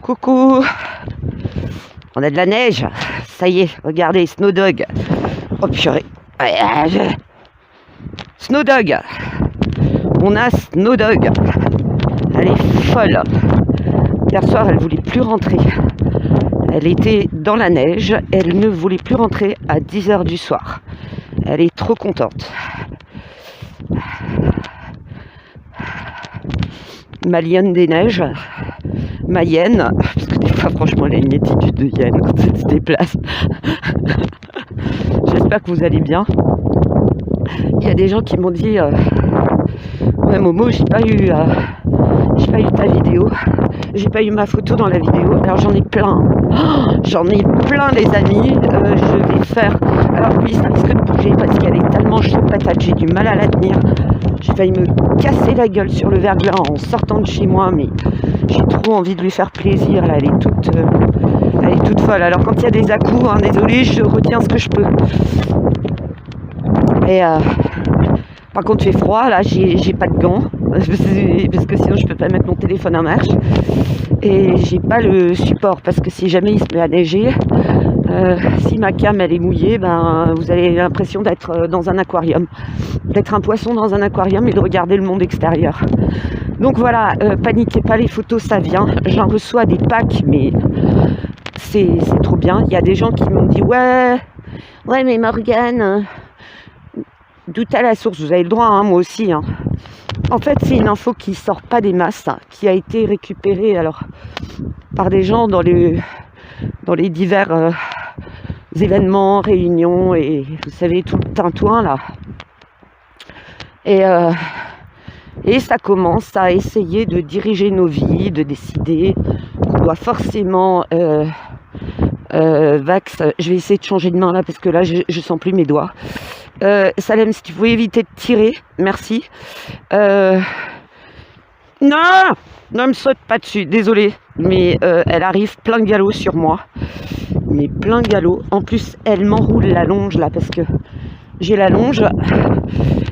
Coucou. On a de la neige. Ça y est, regardez, Snow Dog. Oh purée. Snow Dog. On a Snow Dog. Elle est folle. Hier soir, elle voulait plus rentrer. Elle était dans la neige. Elle ne voulait plus rentrer à 10h du soir. Elle est trop contente. Ma liane des neiges. Ma hyène. Parce que des fois, franchement, elle a une attitude de hyène quand elle se déplace. J'espère que vous allez bien. Il y a des gens qui m'ont dit ouais Momo, j'ai pas eu ta vidéo, j'ai pas eu ma photo dans la vidéo. Alors j'en ai plein, j'en ai plein les amis. Je vais faire, alors oui ça risque de bouger parce qu'elle est tellement chaude patate, j'ai du mal à la tenir. J'ai failli me casser la gueule sur le verglas en sortant de chez moi, mais j'ai trop envie de lui faire plaisir là. Elle est toute folle. Alors quand il y a des à-coups, hein, désolé, je retiens ce que je peux. Et par contre il fait froid, là j'ai pas de gants parce que sinon je peux pas mettre mon téléphone en marche, et j'ai pas le support parce que si jamais il se met à neiger, si ma cam elle est mouillée, ben vous avez l'impression d'être dans un aquarium, d'être un poisson dans un aquarium et de regarder le monde extérieur. Donc voilà, paniquez pas, les photos ça vient, j'en reçois des packs, mais c'est trop bien. Il y a des gens qui m'ont dit ouais mais Morgane, d'où à la source, vous avez le droit, hein, moi aussi. Hein. En fait, c'est une info qui sort pas des masses, hein, qui a été récupérée alors par des gens dans les divers événements, réunions, et vous savez, tout le tintouin là. Et ça commence à essayer de diriger nos vies, de décider qu'on doit forcément vax. Je vais essayer de changer de main là parce que là je sens plus mes doigts. Salem, si tu pouvais éviter de tirer, merci. Non, ne me saute pas dessus, désolé, mais elle arrive plein galop sur moi, mais plein galop. En plus, elle m'enroule la longe là parce que j'ai la longe,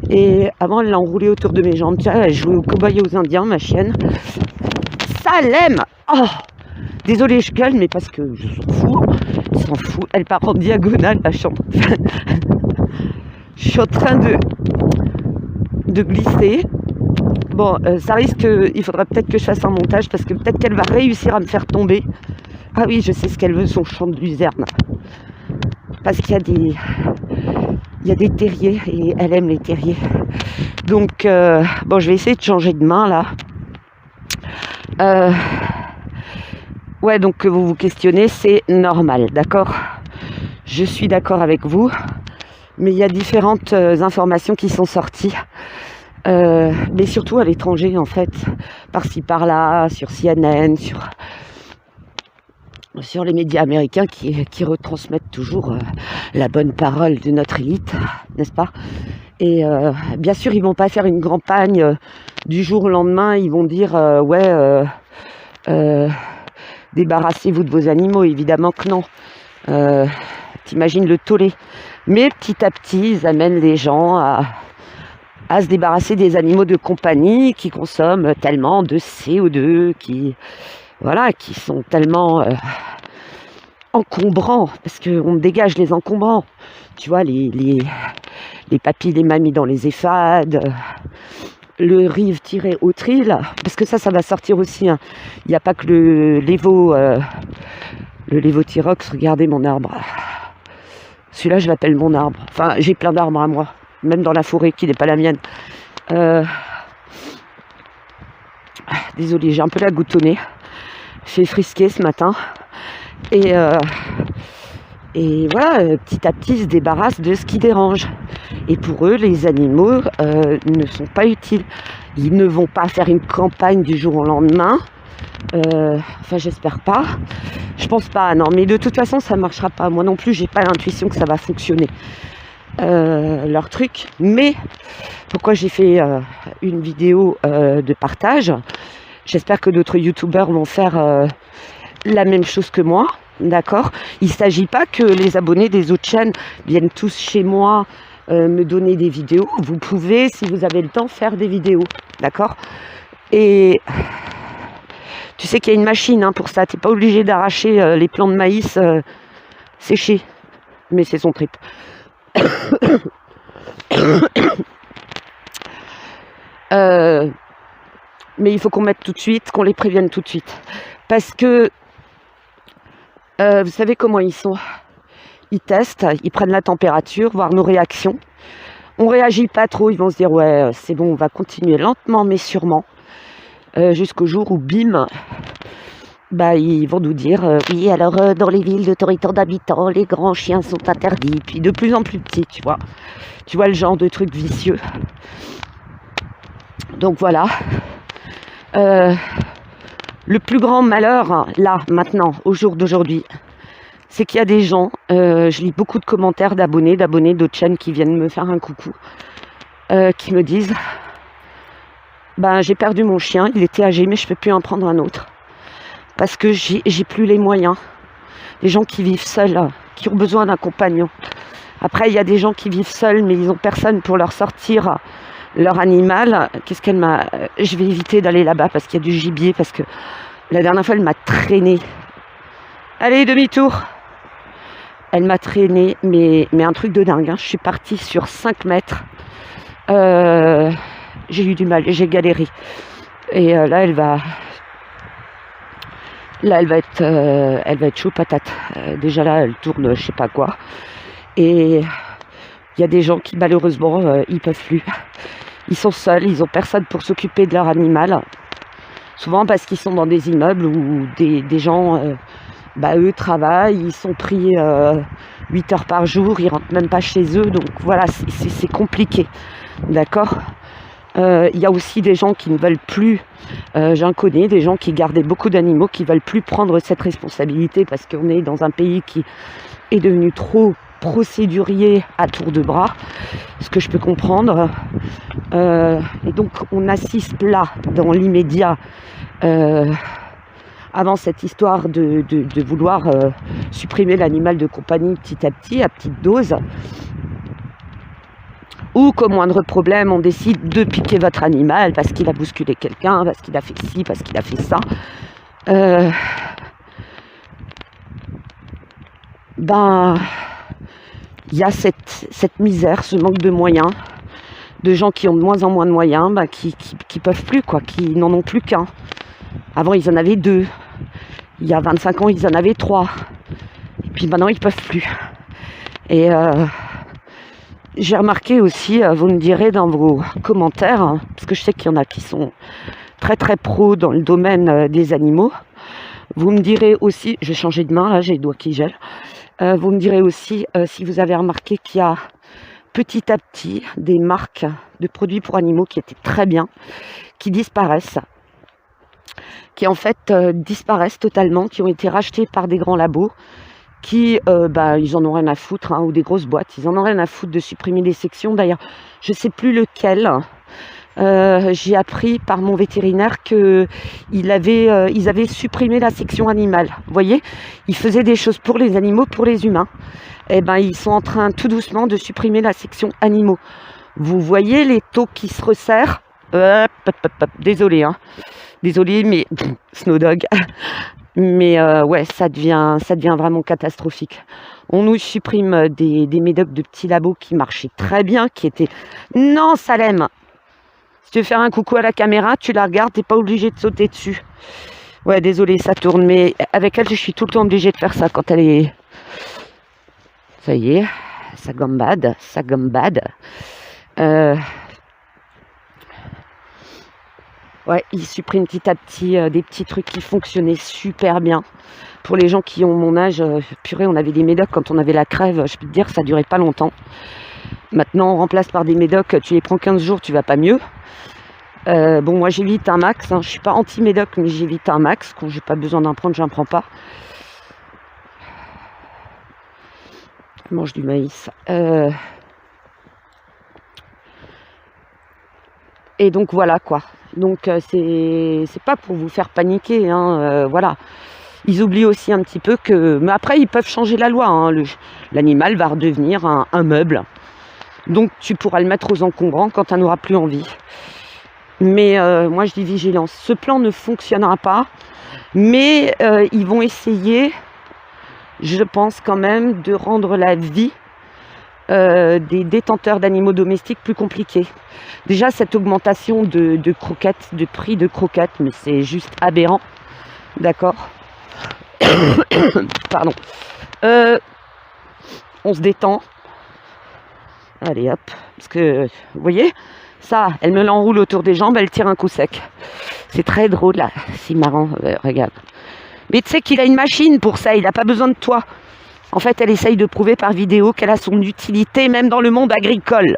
et avant elle l'a enroulée autour de mes jambes. Tiens, elle jouait aux cow-boys et aux indiens, ma chienne. Salem, oh, désolé, je gueule, mais parce que je s'en fout. Elle part en diagonale, la chambre. Je suis en train de glisser. Bon, ça risque, il faudra peut-être que je fasse un montage parce que peut-être qu'elle va réussir à me faire tomber. Ah oui, je sais ce qu'elle veut, son chant de luzerne. Parce qu'il y a des terriers et elle aime les terriers. Donc, bon, je vais essayer de changer de main là. Ouais, donc que vous vous questionnez, c'est normal, d'accord ? Je suis d'accord avec vous. Mais il y a différentes informations qui sont sorties, mais surtout à l'étranger en fait, par-ci par-là, sur CNN, sur les médias américains qui retransmettent toujours la bonne parole de notre élite, n'est-ce pas ? Et bien sûr, ils vont pas faire une campagne du jour au lendemain, ils vont dire débarrassez-vous de vos animaux, évidemment que non. T'imagines le tollé. Mais petit à petit, ils amènent les gens à se débarrasser des animaux de compagnie qui consomment tellement de CO2, qui sont tellement encombrants, parce qu'on dégage les encombrants. Tu vois, les papis, les mamies dans les EHPAD, le rive tiré au tril, parce que ça va sortir aussi. Hein. Il n'y a pas que le lévothyrox, regardez mon arbre. Celui-là, je l'appelle mon arbre. Enfin, j'ai plein d'arbres à moi, même dans la forêt qui n'est pas la mienne. Désolée, j'ai un peu la goutte au nez. J'ai frisqué ce matin. Et voilà, petit à petit, ils se débarrassent de ce qui dérange. Et pour eux, les animaux ne sont pas utiles. Ils ne vont pas faire une campagne du jour au lendemain. Enfin, j'espère pas. Je pense pas, non. Mais de toute façon, ça marchera pas. Moi non plus, j'ai pas l'intuition que ça va fonctionner. Leur truc. Mais pourquoi j'ai fait une vidéo de partage ? J'espère que d'autres youtubeurs vont faire la même chose que moi. D'accord ? Il ne s'agit pas que les abonnés des autres chaînes viennent tous chez moi me donner des vidéos. Vous pouvez, si vous avez le temps, faire des vidéos. D'accord ? Et Tu sais qu'il y a une machine pour ça. Tu n'es pas obligé d'arracher les plants de maïs séchés. Mais c'est son trip. Mais il faut qu'on mette tout de suite, qu'on les prévienne tout de suite. Parce que, vous savez comment ils sont. Ils testent, ils prennent la température, voir nos réactions. On réagit pas trop, ils vont se dire ouais c'est bon, on va continuer lentement mais sûrement. Jusqu'au jour où bim, ils vont nous dire oui alors dans les villes de tant d'habitants, les grands chiens sont interdits, puis de plus en plus petits, tu vois le genre de truc vicieux. Donc voilà. Le plus grand malheur, là, maintenant, au jour d'aujourd'hui, c'est qu'il y a des gens, je lis beaucoup de commentaires d'abonnés d'autres chaînes qui viennent me faire un coucou, qui me disent j'ai perdu mon chien, il était âgé, mais je ne peux plus en prendre un autre. Parce que j'ai plus les moyens. Des gens qui vivent seuls, qui ont besoin d'un compagnon. Après, il y a des gens qui vivent seuls, mais ils n'ont personne pour leur sortir leur animal. Qu'est-ce qu'elle m'a... Je vais éviter d'aller là-bas parce qu'il y a du gibier, parce que la dernière fois, elle m'a traîné. Allez, demi-tour. Elle m'a traîné, mais un truc de dingue. Je suis partie sur 5 mètres. J'ai eu du mal, j'ai galéré. Et là, elle va être chaud patate. Déjà là, elle tourne, je sais pas quoi. Et il y a des gens qui, malheureusement, ils peuvent plus. Ils sont seuls, ils ont personne pour s'occuper de leur animal. Souvent parce qu'ils sont dans des immeubles où des gens, eux travaillent, ils sont pris 8 heures par jour, ils rentrent même pas chez eux. Donc voilà, c'est compliqué. D'accord ? Il y a aussi des gens qui ne veulent plus, j'en connais, des gens qui gardaient beaucoup d'animaux, qui ne veulent plus prendre cette responsabilité parce qu'on est dans un pays qui est devenu trop procédurier à tour de bras, ce que je peux comprendre. Et donc on assiste là, dans l'immédiat, avant cette histoire de vouloir supprimer l'animal de compagnie petit à petit, à petite dose, ou qu'au moindre problème, on décide de piquer votre animal parce qu'il a bousculé quelqu'un, parce qu'il a fait ci, parce qu'il a fait ça. Il y a cette misère, ce manque de moyens, de gens qui ont de moins en moins de moyens, qui peuvent plus, qui n'en ont plus qu'un. Avant, ils en avaient 2. Il y a 25 ans, ils en avaient 3. Et puis maintenant, ils peuvent plus. Et j'ai remarqué aussi, vous me direz dans vos commentaires, parce que je sais qu'il y en a qui sont très très pros dans le domaine des animaux. Vous me direz aussi, je vais changer de main, là j'ai les doigts qui gèlent. Vous me direz aussi si vous avez remarqué qu'il y a petit à petit des marques de produits pour animaux qui étaient très bien, qui disparaissent, qui en fait disparaissent totalement, qui ont été rachetés par des grands labos, qui, ils en ont rien à foutre, ou des grosses boîtes, ils en ont rien à foutre de supprimer des sections. D'ailleurs, je ne sais plus lequel. J'ai appris par mon vétérinaire qu'ils avaient supprimé la section animale. Vous voyez, ils faisaient des choses pour les animaux, pour les humains. Ils sont en train tout doucement de supprimer la section animaux. Vous voyez les taux qui se resserrent. Désolé, désolé, mais Snowdog. Mais ouais, ça devient vraiment catastrophique. On nous supprime des médocs de petits labos qui marchaient très bien, qui étaient... Non, Salem, si tu veux faire un coucou à la caméra, tu la regardes, t'es pas obligé de sauter dessus. Ouais, désolé, ça tourne, mais avec elle, je suis tout le temps obligée de faire ça quand elle est... Ça y est, ça gambade. Ouais, ils suppriment petit à petit des petits trucs qui fonctionnaient super bien. Pour les gens qui ont mon âge, purée, on avait des médocs quand on avait la crève, je peux te dire, ça durait pas longtemps. Maintenant, on remplace par des médocs, tu les prends 15 jours, tu vas pas mieux. Moi j'évite un max, je suis pas anti-médoc, mais j'évite un max. Quand j'ai pas besoin d'en prendre, j'en prends pas. Je mange du maïs. Et donc voilà quoi. Donc c'est pas pour vous faire paniquer, voilà. Ils oublient aussi un petit peu que... Mais après, ils peuvent changer la loi. L'animal va redevenir un meuble. Donc tu pourras le mettre aux encombrants quand tu n'en auras plus envie. Mais moi je dis vigilance. Ce plan ne fonctionnera pas Mais ils vont essayer, je pense quand même, de rendre la vie des détenteurs d'animaux domestiques plus compliquée. Déjà, cette augmentation de croquettes, de prix de croquettes, mais c'est juste aberrant. D'accord. Pardon. On se détend. Allez hop. Parce que, vous voyez, ça, elle me l'enroule autour des jambes, elle tire un coup sec. C'est très drôle là. C'est marrant. Regarde. Mais tu sais qu'il a une machine pour ça, il n'a pas besoin de toi. En fait, elle essaye de prouver par vidéo qu'elle a son utilité, même dans le monde agricole.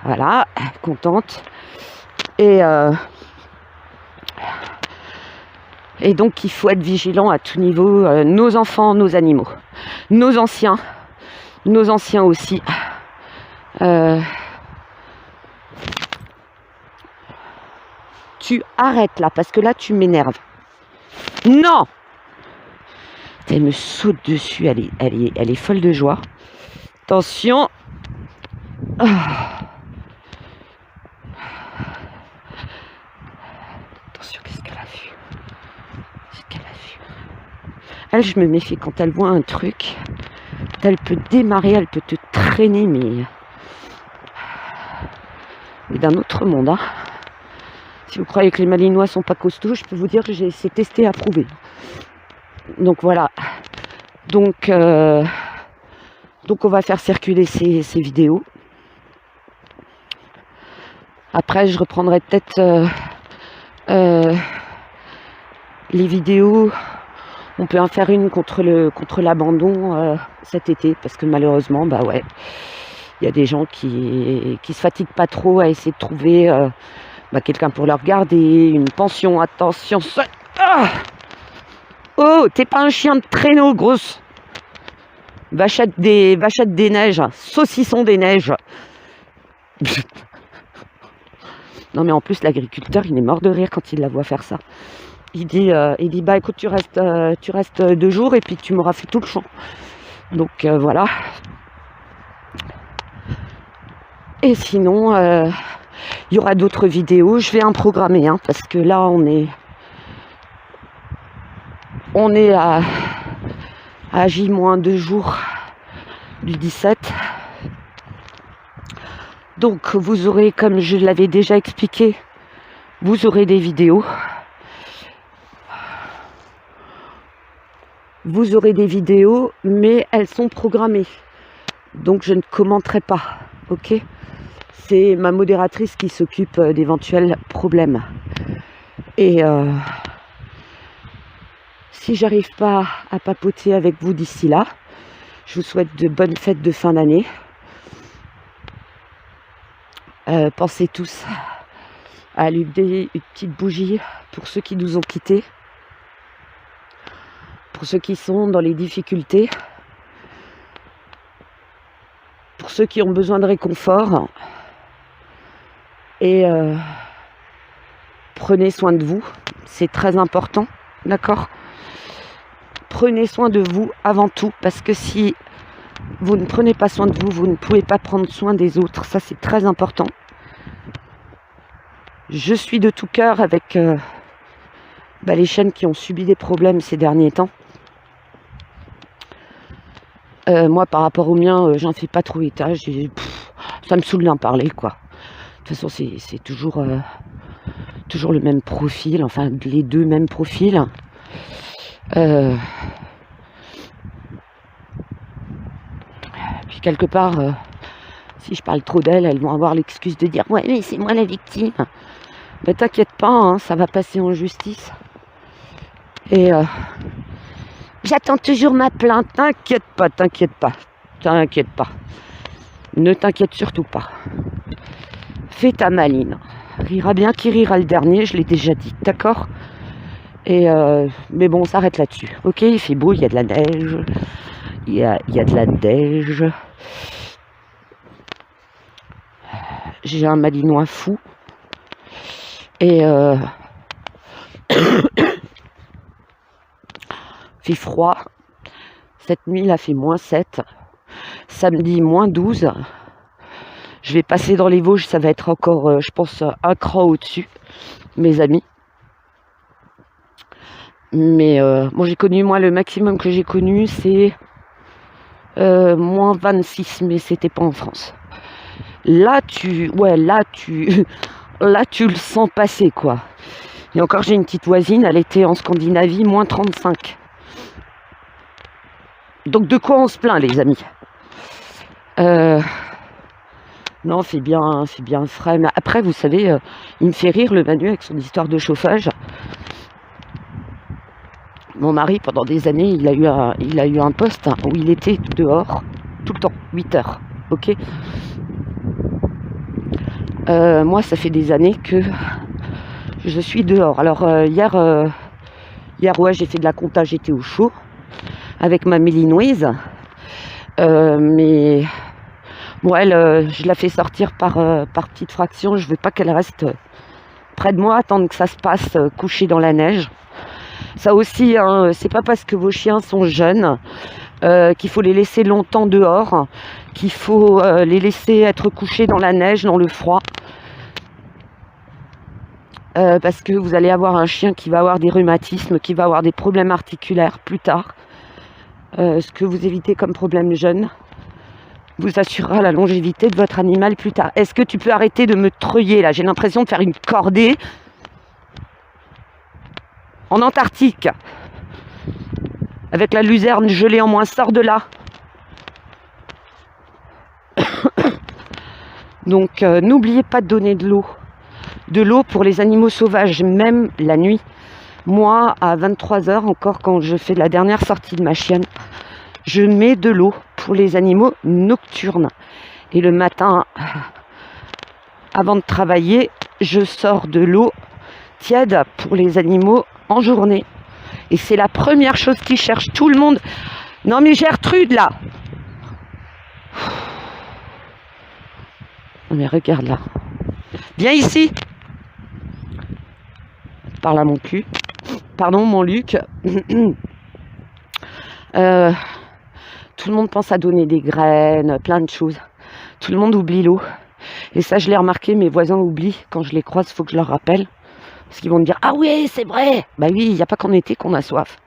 Voilà, contente. Et donc, il faut être vigilant à tout niveau. Nos enfants, nos animaux, nos anciens aussi. Tu arrêtes là, parce que là, tu m'énerves. Non! Elle me saute dessus, elle est folle de joie. Attention. Attention, qu'est-ce qu'elle a vu? Elle, je me méfie quand elle voit un truc. Elle peut démarrer, elle peut te traîner, mais d'un autre monde. Hein. Si vous croyez que les Malinois sont pas costauds, je peux vous dire que c'est testé, approuvé. Donc voilà. Donc on va faire circuler ces vidéos. Après, je reprendrai peut-être les vidéos. On peut en faire une contre l'abandon cet été, parce que malheureusement, bah ouais, il y a des gens qui se fatiguent pas trop à essayer de trouver quelqu'un pour leur garder, une pension. Attention, ça... Oh, t'es pas un chien de traîneau, grosse. Vachette des neiges, saucisson des neiges. Non mais en plus l'agriculteur il est mort de rire quand il la voit faire ça. Il dit bah écoute tu restes 2 jours et puis tu m'auras fait tout le champ. Donc voilà. Et sinon il y aura d'autres vidéos. Je vais en programmer parce que là on est à J-2 jours du 17. Donc vous aurez, comme je l'avais déjà expliqué, vous aurez des vidéos. Vous aurez des vidéos, mais elles sont programmées. Donc je ne commenterai pas, ok? C'est ma modératrice qui s'occupe d'éventuels problèmes. Et si j'arrive pas à papoter avec vous d'ici là, je vous souhaite de bonnes fêtes de fin d'année. Pensez tous à allumer une petite bougie pour ceux qui nous ont quittés, pour ceux qui sont dans les difficultés, pour ceux qui ont besoin de réconfort. Et prenez soin de vous, c'est très important, d'accord? Prenez soin de vous avant tout, parce que si vous ne prenez pas soin de vous, vous ne pouvez pas prendre soin des autres, ça c'est très important. Je suis de tout cœur avec les chaînes qui ont subi des problèmes ces derniers temps. Moi par rapport aux miens, j'en fais pas trop étage, ça me saoule d'en parler quoi. De toute façon c'est toujours le même profil, enfin les deux mêmes profils. Puis quelque part, si je parle trop d'elles, elles vont avoir l'excuse de dire ouais mais c'est moi la victime. Mais t'inquiète pas, ça va passer en justice. Et j'attends toujours ma plainte. T'inquiète pas. Ne t'inquiète surtout pas. Fais ta maline. Rira bien qui rira le dernier, je l'ai déjà dit, d'accord? Et mais bon, on s'arrête là-dessus. Ok, il fait beau, il y a de la neige. Il y a de la neige. J'ai un malinois fou. Et fait froid. Cette nuit, il a fait -7. Samedi, -12. Je vais passer dans les Vosges, ça va être encore, je pense, un cran au-dessus, mes amis. Mais bon, j'ai connu, moi, le maximum que j'ai connu, c'est moins 26, mais c'était pas en France. Là, là, tu le sens passer, quoi. Et encore, j'ai une petite voisine, elle était en Scandinavie, moins 35. Donc, de quoi on se plaint, les amis? Non, c'est bien frais. Mais après, vous savez, il me fait rire, le Manu, avec son histoire de chauffage. Mon mari, pendant des années, il a eu un poste où il était dehors, tout le temps, 8 heures. Ok. Moi, ça fait des années que je suis dehors. Alors, hier, ouais, j'ai fait de la compta, j'étais au chaud avec ma Mélinoise. Mais bon, elle, je la fais sortir par petites fractions. Je veux pas qu'elle reste près de moi, attendre que ça se passe couchée dans la neige. Ça aussi, hein, c'est pas parce que vos chiens sont jeunes qu'il faut les laisser longtemps dehors, qu'il faut les laisser être couchés dans la neige, dans le froid. Parce que vous allez avoir un chien qui va avoir des rhumatismes, qui va avoir des problèmes articulaires plus tard. Ce que vous évitez comme problème jeune vous assurera la longévité de votre animal plus tard. Est-ce que tu peux arrêter de me treuiller là? J'ai l'impression de faire une cordée en Antarctique. Avec la luzerne gelée en moins, sors de là. Donc n'oubliez pas de donner de l'eau. De l'eau pour les animaux sauvages, même la nuit. Moi, à 23h, encore quand je fais la dernière sortie de ma chienne, je mets de l'eau pour les animaux nocturnes. Et le matin, avant de travailler, je sors de l'eau tiède pour les animaux en journée. Et c'est la première chose qu'ils cherchent. Tout le monde... Non mais Gertrude, là. Non mais regarde là. Viens ici. Parle à mon cul. Pardon, mon Luc. Tout le monde pense à donner des graines, plein de choses. Tout le monde oublie l'eau. Et ça, je l'ai remarqué, mes voisins oublient. Quand je les croise, il faut que je leur rappelle. Parce qu'ils vont me dire, ah oui, c'est vrai. Bah oui, il n'y a pas qu'en été qu'on a soif.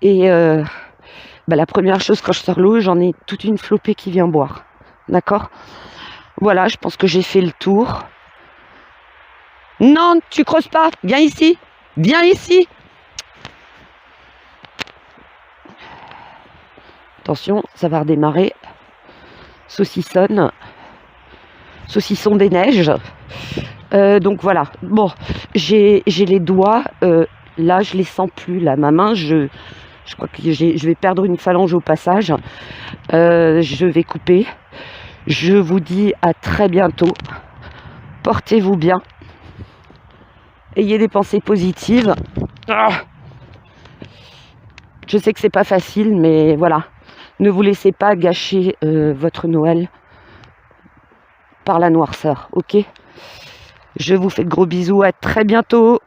Et la première chose, quand je sors l'eau, j'en ai toute une flopée qui vient boire. D'accord? Voilà, je pense que j'ai fait le tour. Non, tu creuses pas. Viens ici. Viens ici. Attention, ça va redémarrer. Saucisson des neiges. Donc voilà. Bon, j'ai les doigts. Là, je les sens plus. Là, ma main, je crois que je vais perdre une phalange au passage. Je vais couper. Je vous dis à très bientôt. Portez-vous bien. Ayez des pensées positives. Je sais que c'est pas facile, mais voilà. Ne vous laissez pas gâcher votre Noël par la noirceur, ok? Je vous fais de gros bisous, à très bientôt.